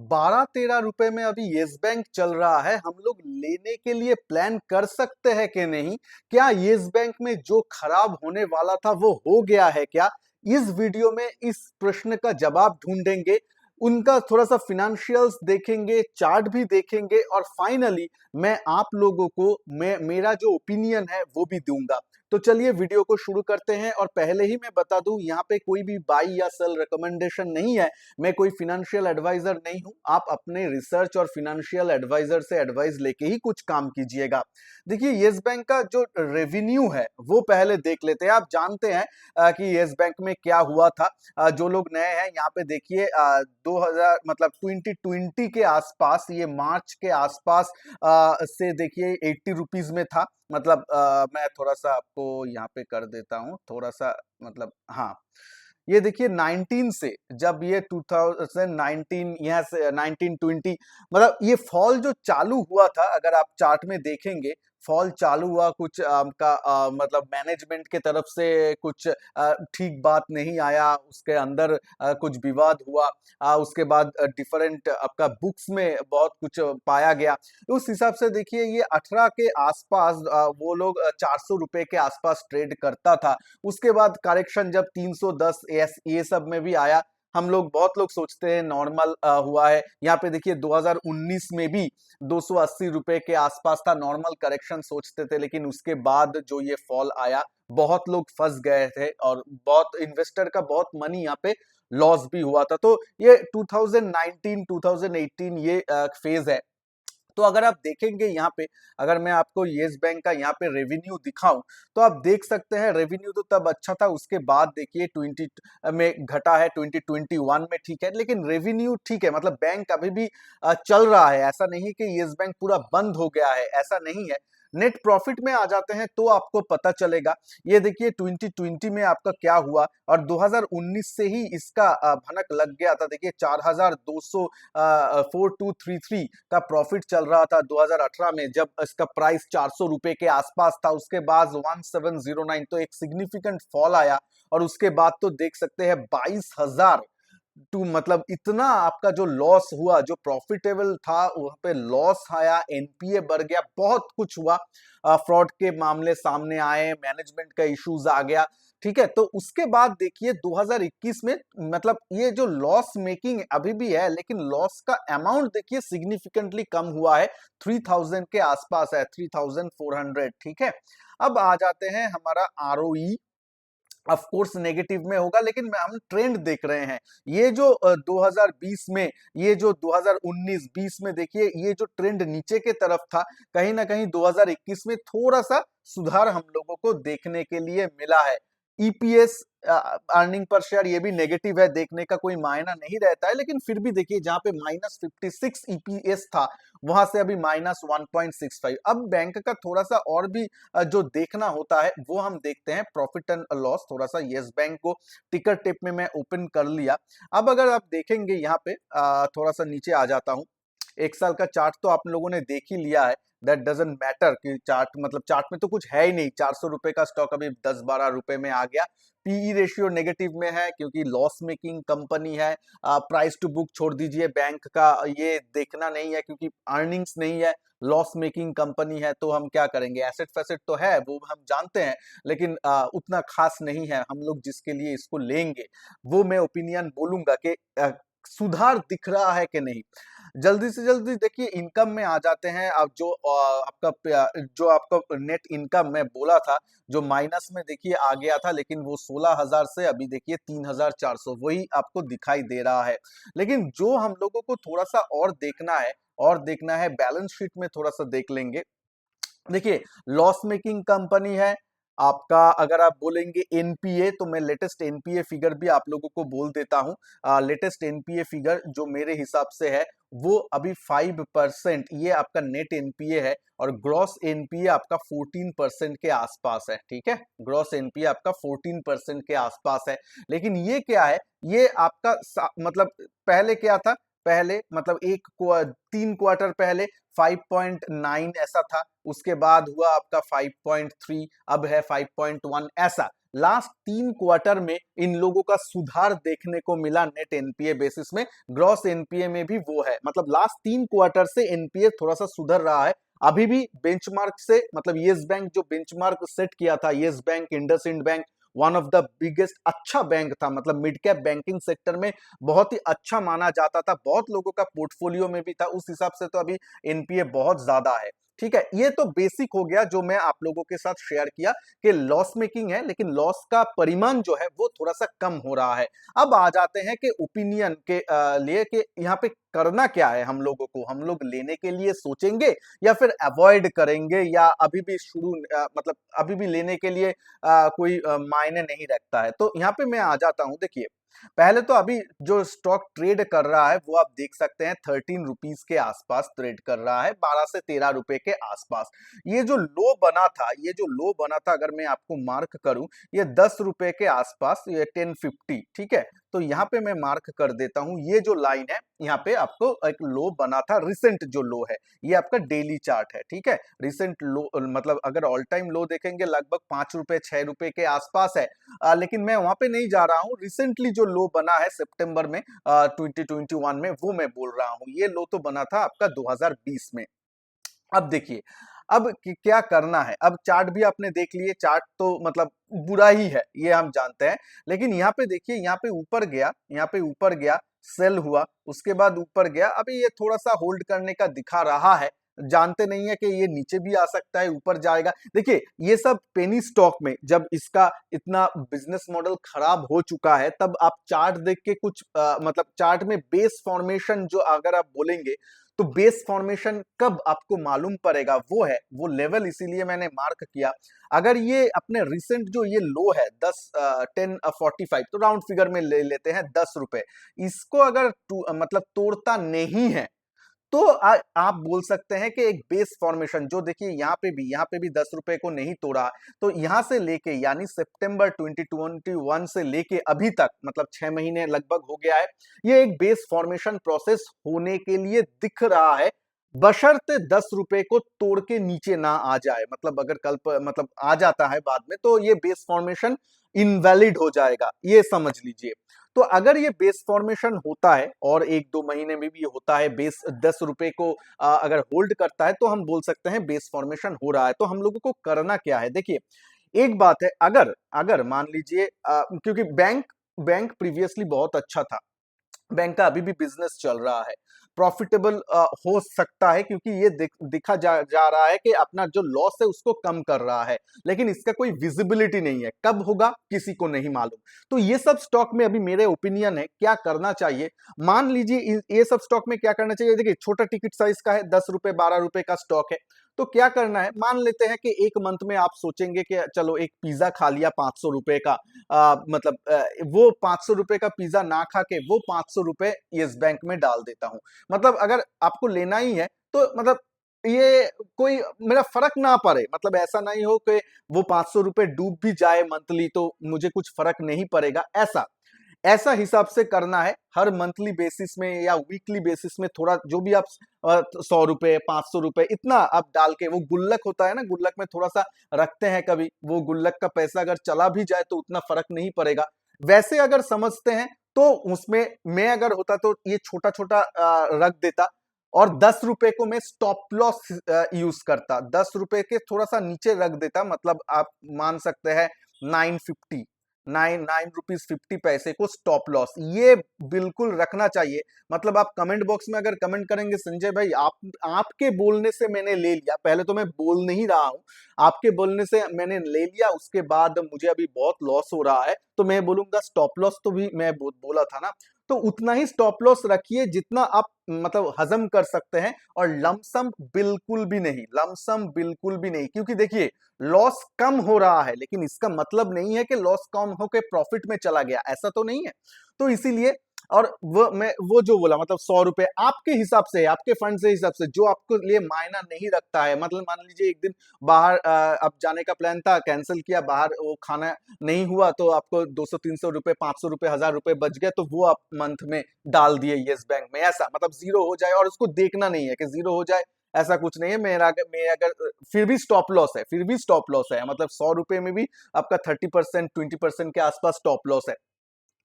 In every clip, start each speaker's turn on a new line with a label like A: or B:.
A: 12-13 रुपए में अभी येस बैंक चल रहा है। हम लोग लेने के लिए प्लान कर सकते हैं कि नहीं? क्या येस बैंक में जो खराब होने वाला था वो हो गया है क्या? इस वीडियो में इस प्रश्न का जवाब ढूंढेंगे। उनका थोड़ा सा फिनेंशियल्स देखेंगे, चार्ट भी देखेंगे और फाइनली मैं आप लोगों को मेरा जो ओपिनियन है वो भी दूंगा। तो चलिए वीडियो को शुरू करते हैं। और पहले ही मैं बता दूं, यहाँ पे कोई भी बाई या सेल रिकमेंडेशन नहीं है। मैं कोई फिनेंशियल एडवाइजर नहीं हूं। आप अपने रिसर्च और फिनेंशियल एडवाइजर से एडवाइस लेके ही कुछ काम कीजिएगा। देखिए, येस बैंक का जो रेवेन्यू है वो पहले देख लेते हैं। आप जानते हैं कि येस बैंक में क्या हुआ था। जो लोग नए हैं यहाँ पे देखिए, 2000 मतलब 2020 के आसपास, ये मार्च के आसपास से देखिए 80 रुपीज में था। मतलब मैं थोड़ा सा आपको यहाँ पे कर देता हूँ, थोड़ा सा मतलब हाँ, ये देखिए 19 से, जब ये 2019 यहाँ से 1920, मतलब ये फॉल जो चालू हुआ था, अगर आप चार्ट में देखेंगे फॉल चालू हुआ कुछ आपका मतलब मैनेजमेंट के तरफ से कुछ ठीक बात नहीं आया, उसके अंदर कुछ विवाद हुआ। उसके बाद डिफरेंट आपका बुक्स में बहुत कुछ पाया गया। उस हिसाब से देखिए ये 18 के आसपास वो लोग 400 रुपए के आसपास ट्रेड करता था। उसके बाद करेक्शन जब 310 ये सब में भी आया, हम लोग बहुत लोग सोचते हैं नॉर्मल हुआ है। यहाँ पे देखिए 2019 में भी 280 रुपए के आसपास था, नॉर्मल करेक्शन सोचते थे। लेकिन उसके बाद जो ये फॉल आया, बहुत लोग फंस गए थे और बहुत इन्वेस्टर का बहुत मनी यहाँ पे लॉस भी हुआ था। तो ये 2019 2018 ये फेज है। तो अगर आप देखेंगे यहाँ पे, अगर मैं आपको येस बैंक का यहाँ पे रेवेन्यू दिखाऊं, तो आप देख सकते हैं रेवेन्यू तो तब अच्छा था। उसके बाद देखिए 20 में घटा है, 2021 में ठीक है, लेकिन रेवेन्यू ठीक है। मतलब बैंक अभी भी चल रहा है। ऐसा नहीं कि येस बैंक पूरा बंद हो गया है, ऐसा नहीं है। नेट प्रॉफिट में आ जाते हैं तो आपको पता चलेगा। ये देखिए 2020 में आपका क्या हुआ, और 2019 से ही इसका भनक लग गया था। देखिए 4200 4233 का प्रॉफिट चल रहा था 2018 में, जब इसका प्राइस 400 रुपए के आसपास था। उसके बाद 1709, तो एक सिग्निफिकेंट फॉल आया। और उसके बाद तो देख सकते हैं 22,000 टू, मतलब इतना आपका जो लॉस हुआ, जो प्रॉफिटेबल था वहां पे लॉस आया, एनपीए बढ़ गया, बहुत कुछ हुआ। फ्रॉड के मामले सामने आए, मैनेजमेंट का इश्यूज आ गया। ठीक है, तो उसके बाद देखिए 2021 में, मतलब ये जो लॉस मेकिंग अभी भी है, लेकिन लॉस का अमाउंट देखिए सिग्निफिकेंटली कम हुआ है। 3000 के आसपास है, 3400। ठीक है, अब आ जाते हैं हमारा आरओई। ऑफ कोर्स नेगेटिव में होगा, लेकिन हम ट्रेंड देख रहे हैं। ये जो 2020 में, ये जो 2019-20 में देखिए, ये जो ट्रेंड नीचे के तरफ था, कहीं ना कहीं 2021 में थोड़ा सा सुधार हम लोगों को देखने के लिए मिला है। ईपीएस, अर्निंग पर शेयर, ये भी नेगेटिव है, देखने का कोई मायना नहीं रहता है। लेकिन फिर भी देखिए, जहां पे -56 ईपीएस था, वहां से अभी -1.65। अब बैंक का थोड़ा सा और भी जो देखना होता है वो हम देखते हैं, प्रॉफिट एंड लॉस। थोड़ा सा येस बैंक को टिकर टेप में मैं ओपन कर लिया। अब अगर आप देखेंगे यहाँ पे, थोड़ा सा नीचे आ जाता हूँ। एक साल का चार्ट तो आप लोगों ने देख ही लिया है। दैट डजंट मैटर कि चार्ट, मतलब चार्ट में तो कुछ है ही नहीं। 400 रुपए का स्टॉक अभी 10-12 रुपए में आ गया। पीई रेशियो नेगेटिव में है, क्योंकि लॉस मेकिंग कंपनी है। प्राइस टू बुक छोड़ दीजिए, बैंक का ये देखना नहीं है, क्योंकि अर्निंग्स नहीं है, लॉस मेकिंग कंपनी है। तो हम क्या करेंगे, एसेट फैसेट तो है वो हम जानते हैं, लेकिन उतना खास नहीं है। हम लोग जिसके लिए इसको लेंगे, वो मैं ओपिनियन बोलूंगा कि सुधार दिख रहा है कि नहीं। जल्दी से जल्दी देखिए इनकम में आ जाते हैं। अब जो जो आपका नेट इनकम मैं बोला था, जो माइनस में देखिए आ गया था, लेकिन वो 16,000 से अभी देखिए 3,400 वही आपको दिखाई दे रहा है। लेकिन जो हम लोगों को थोड़ा सा और देखना है, बैलेंस शीट में थोड़ा सा देख लेंगे। देखिए, लॉस मेकिंग कंपनी है आपका। अगर आप बोलेंगे एनपीए, तो मैं लेटेस्ट एनपीए फिगर भी आप लोगों को बोल देता हूं। लेटेस्ट एनपीए फिगर जो मेरे हिसाब से है, वो अभी 5%, ये आपका नेट एनपीए है। और ग्रॉस एनपीए आपका 14% के आसपास है। ठीक है, ग्रॉस एनपीए आपका 14% के आसपास है। लेकिन ये क्या है, ये आपका मतलब पहले क्या था, पहले मतलब 3 क्वार्टर पहले 5.9 ऐसा था। उसके बाद हुआ आपका 5.3, अब है 5.1 ऐसा। लास्ट 3 क्वार्टर में इन लोगों का सुधार देखने को मिला नेट एनपीए बेसिस में, ग्रॉस एनपीए में भी वो है, मतलब लास्ट 3 क्वार्टर से एनपीए थोड़ा सा सुधर रहा है। अभी भी बेंचमार्क से, मतलब येस बैंक जो बेंचमार्क सेट किया था, yes bank, IndusInd bank, one of the biggest अच्छा बैंक था, मतलब मिड कैप बैंकिंग सेक्टर में बहुत ही अच्छा माना जाता था, बहुत लोगों का पोर्टफोलियो में भी था, उस हिसाब से तो अभी एनपीए बहुत ज्यादा है। ठीक है, ये तो बेसिक हो गया जो मैं आप लोगों के साथ शेयर किया कि लॉस मेकिंग है, लेकिन लॉस का परिमाण जो है वो थोड़ा सा कम हो रहा है। अब आ जाते हैं कि ओपिनियन के लिए कि यहाँ पे करना क्या है हम लोगों को, हम लोग लेने के लिए सोचेंगे या फिर अवॉइड करेंगे, या अभी भी शुरू मतलब अभी भी लेने के लिए कोई मायने नहीं रखता है। तो यहाँ पे मैं आ जाता हूँ। देखिए, पहले तो अभी जो स्टॉक ट्रेड कर रहा है वो आप देख सकते हैं 13 रुपीज के आसपास ट्रेड कर रहा है, 12 से 13 रुपए के आसपास। ये जो लो बना था, ये जो लो बना था, अगर मैं आपको मार्क करूं, ये 10 रुपए के आसपास, ये 1050, ठीक है। तो यहाँ पे मैं मार्क कर देता हूं, ये जो लाइन है यहाँ पे आपको एक लो बना था, रिसेंट जो लो है, ये आपका डेली चार्ट है, ठीक है। रिसेंट लो मतलब अगर ऑल टाइम लो देखेंगे लगभग 5 रुपए 6 रुपए के आसपास है। लेकिन मैं वहां पे नहीं जा रहा हूँ, रिसेंटली जो लो बना है सितंबर में 2021 में, वो मैं बोल रहा हूँ। ये लो तो बना था आपका 2020 में। अब देखिए, अब क्या करना है। अब चार्ट भी आपने देख लिए, चार्ट तो मतलब बुरा ही है, ये हम जानते हैं। लेकिन यहाँ पे देखिए, यहाँ पे ऊपर गया, यहाँ पे ऊपर गया, सेल हुआ, उसके बाद ऊपर गया, अभी ये थोड़ा सा होल्ड करने का दिखा रहा है। जानते नहीं है कि ये नीचे भी आ सकता है, ऊपर जाएगा। देखिए, ये सब पेनी स्टॉक में जब इसका इतना बिजनेस मॉडल खराब हो चुका है, तब आप चार्ट देख के कुछ मतलब चार्ट में बेस फॉर्मेशन जो अगर आप बोलेंगे, तो बेस फॉर्मेशन कब आपको मालूम पड़ेगा, वो है वो लेवल, इसीलिए मैंने मार्क किया। अगर ये अपने रिसेंट जो ये लो है 1045, तो राउंड फिगर में ले लेते हैं 10 रुपए, इसको अगर मतलब तोड़ता नहीं है, तो आप बोल सकते हैं कि एक बेस फॉर्मेशन जो, देखिए यहाँ पे भी 10 रुपए को नहीं तोड़ा, तो यहां से लेके यानी सितंबर 2021 से लेके अभी तक, मतलब 6 महीने लगभग हो गया है, ये एक बेस फॉर्मेशन प्रोसेस होने के लिए दिख रहा है, बशर्ते 10 रुपए को तोड़ के नीचे ना आ जाए। मतलब अगर मतलब आ जाता है बाद में, तो ये बेस फॉर्मेशन इनवैलिड हो जाएगा, ये समझ लीजिए। तो अगर ये बेस फॉर्मेशन होता है और 1-2 महीने में भी होता है, बेस 10 रुपए को अगर होल्ड करता है, तो हम बोल सकते हैं बेस फॉर्मेशन हो रहा है। तो हम लोगों को करना क्या है, देखिए, एक बात है, अगर अगर मान लीजिए क्योंकि बैंक बैंक प्रीवियसली बहुत अच्छा था, बैंक का अभी भी बिजनेस चल रहा है, प्रॉफिटेबल हो सकता है, क्योंकि ये दिखा जा रहा है कि अपना जो लॉस है उसको कम कर रहा है, लेकिन इसका कोई विजिबिलिटी नहीं है, कब होगा किसी को नहीं मालूम। तो ये सब स्टॉक में अभी मेरे ओपिनियन है क्या करना चाहिए। मान लीजिए ये सब स्टॉक में क्या करना चाहिए, देखिए छोटा टिकट साइज का है, 10 रुपए 12 रुपए का स्टॉक है। तो क्या करना है, मान लेते हैं कि एक मंथ में आप सोचेंगे कि चलो एक पिज्जा खा लिया 500 रुपए का, मतलब वो 500 रुपए का पिज्जा ना खा के वो 500 रुपए यस बैंक में डाल देता हूं। मतलब अगर आपको लेना ही है, तो मतलब ये कोई मेरा फर्क ना पड़े, मतलब ऐसा नहीं हो कि वो 500 रुपए डूब भी जाए मंथली तो मुझे कुछ फर्क नहीं पड़ेगा, ऐसा ऐसा हिसाब से करना है। हर मंथली बेसिस में या वीकली बेसिस में थोड़ा जो भी आप 100 रुपए 500 रुपए इतना आप डाल के, वो गुल्लक होता है ना, गुल्लक में थोड़ा सा रखते हैं, कभी वो गुल्लक का पैसा अगर चला भी जाए तो उतना फर्क नहीं पड़ेगा, वैसे अगर समझते हैं तो उसमें मैं अगर होता तो ये छोटा छोटा रख देता, और 10 रुपए को मैं स्टॉप लॉस यूज करता, 10 रुपए के थोड़ा सा नीचे रख देता, मतलब आप मान सकते हैं 950, 9 रुपीज 50 पैसे को स्टॉप लॉस, ये बिल्कुल रखना चाहिए। मतलब आप कमेंट बॉक्स में अगर कमेंट करेंगे संजय भाई आपके बोलने से मैंने ले लिया, पहले तो मैं बोल नहीं रहा हूं, आपके बोलने से मैंने ले लिया, उसके बाद मुझे अभी बहुत लॉस हो रहा है, तो मैं बोलूंगा स्टॉप लॉस तो भी मैं बोला था ना, तो उतना ही स्टॉप लॉस रखिए जितना आप मतलब हजम कर सकते हैं, और लमसम बिल्कुल भी नहीं, लमसम बिल्कुल भी नहीं, क्योंकि देखिए लॉस कम हो रहा है, लेकिन इसका मतलब नहीं है कि लॉस कम होकर प्रॉफिट में चला गया, ऐसा तो नहीं है। तो इसीलिए, और वो जो बोला, मतलब 100 रुपए आपके हिसाब से, आपके फंड से हिसाब से जो आपको लिए मायना नहीं रखता है, मतलब मान लीजिए एक दिन बाहर अब जाने का प्लान था, कैंसिल किया, बाहर वो खाना नहीं हुआ, तो आपको 200-300 रुपए 500 रुपए 1000 रुपए बच गए, तो वो आप मंथ में डाल दिए यस बैंक में, ऐसा मतलब जीरो हो जाए, और उसको देखना नहीं है कि जीरो हो जाए, ऐसा कुछ नहीं है। मेरा अगर फिर भी स्टॉप लॉस है, फिर भी स्टॉप लॉस है, मतलब 100 रुपए में भी आपका 30% 20% के आसपास स्टॉप लॉस है।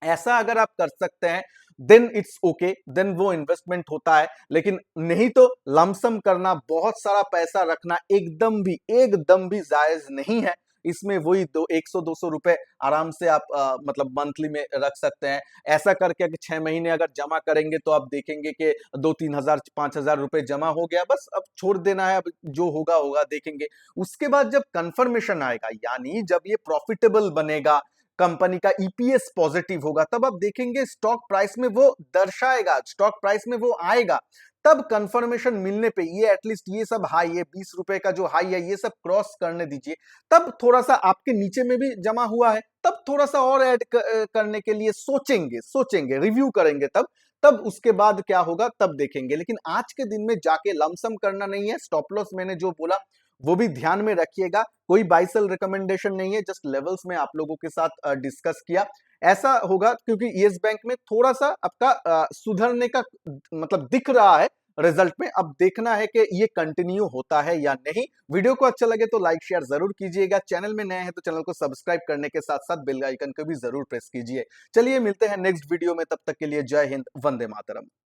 A: ऐसा अगर आप कर सकते हैं देन इट्स ओके, देन वो इन्वेस्टमेंट होता है। लेकिन नहीं तो लमसम करना, बहुत सारा पैसा रखना एकदम भी जायज नहीं है। इसमें वही 100-200 रुपए आराम से आप मतलब मंथली में रख सकते हैं। ऐसा करके कि 6 महीने अगर जमा करेंगे तो आप देखेंगे कि 2-3 हजार 5 हजार रुपए जमा हो गया, बस अब छोड़ देना है, अब जो होगा होगा देखेंगे। उसके बाद जब कंफर्मेशन आएगा, यानी जब ये प्रॉफिटेबल बनेगा, कंपनी का ईपीएस पॉजिटिव होगा, तब आप देखेंगे स्टॉक प्राइस में वो दर्शाएगा, स्टॉक प्राइस में वो आएगा। तब कंफर्मेशन मिलने पे ये एटलीस्ट ये सब हाई, ये 20 रुपए का जो हाई है ये सब क्रॉस करने दीजिए। तब थोड़ा सा आपके नीचे में भी जमा हुआ है, तब थोड़ा सा और ऐड करने के लिए सोचेंगे, रिव्यू करेंगे। तब तब उसके बाद क्या होगा तब देखेंगे। लेकिन आज के दिन में जाके लमसम करना नहीं है। स्टॉप लॉस मैंने जो बोला वो भी ध्यान में रखिएगा। कोई बाय सेल रिकमेंडेशन नहीं है, जस्ट लेवल्स में आप लोगों के साथ डिस्कस किया। ऐसा होगा क्योंकि यस बैंक में थोड़ा सा आपका सुधरने का मतलब दिख रहा है रिजल्ट में। अब देखना है कि ये कंटिन्यू होता है या नहीं। वीडियो को अच्छा लगे तो लाइक शेयर जरूर कीजिएगा। चैनल में नए हैं तो चैनल को सब्सक्राइब करने के साथ साथ बेल आइकन को भी जरूर प्रेस कीजिए। चलिए मिलते हैं नेक्स्ट वीडियो में, तब तक के लिए जय हिंद, वंदे मातरम।